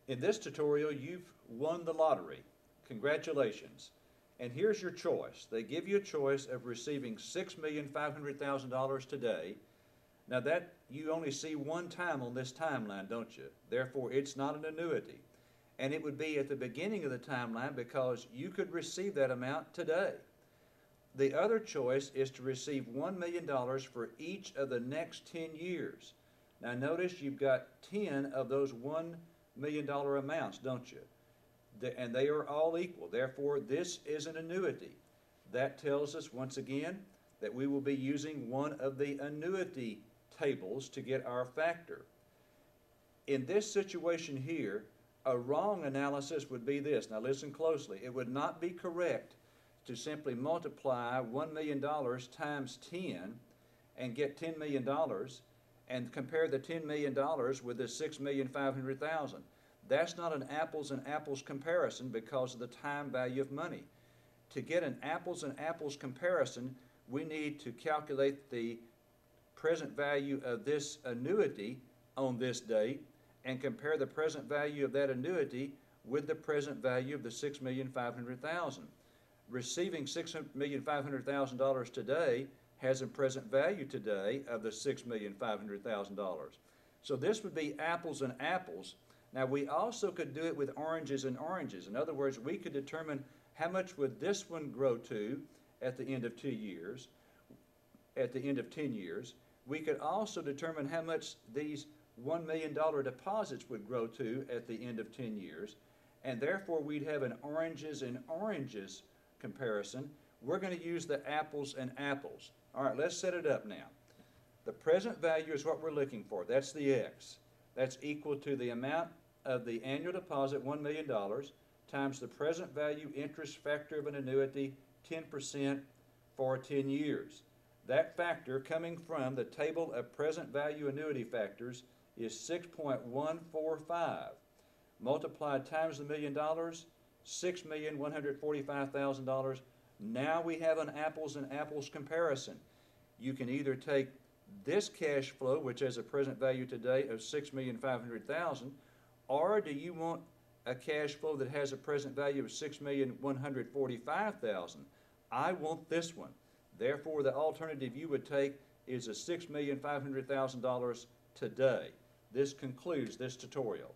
In this tutorial, you've won the lottery. Congratulations. And here's your choice. They give you a choice of receiving $6,500,000 today. Now that you only see one time on this timeline, don't you? Therefore, it's not an annuity. And it would be at the beginning of the timeline because you could receive that amount today. The other choice is to receive $1 million for each of the next 10 years. Now notice you've got 10 of those $1 million amounts, don't you? And they are all equal. Therefore, this is an annuity. That tells us, once again, that we will be using one of the annuity tables to get our factor. In this situation here, a wrong analysis would be this. Now listen closely. It would not be correct to simply multiply $1 million times 10 and get $10 million and compare the $10 million with the $6,500,000. That's not an apples and apples comparison because of the time value of money. To get an apples and apples comparison, we need to calculate the present value of this annuity on this date and compare the present value of that annuity with the present value of the $6,500,000. Receiving $6,500,000 today has a present value today of the $6,500,000. So this would be apples and apples. Now we also could do it with oranges and oranges. In other words, we could determine how much would this one grow to at the end of 2 years, at the end of 10 years. We could also determine how much these $1 million deposits would grow to at the end of 10 years. And therefore we'd have an oranges and oranges comparison. We're going to use the apples and apples. All right, let's set it up now. The present value is what we're looking for. That's the X. That's equal to the amount of the annual deposit, $1 million, times the present value interest factor of an annuity, 10% for 10 years. That factor coming from the table of present value annuity factors is 6.145. Multiplied times the $1 million, $6,145,000. Now we have an apples and apples comparison. You can either take this cash flow, which has a present value today of $6,500,000, or do you want a cash flow that has a present value of $6,145,000? I want this one. Therefore, the alternative you would take is a $6,500,000 today. This concludes this tutorial.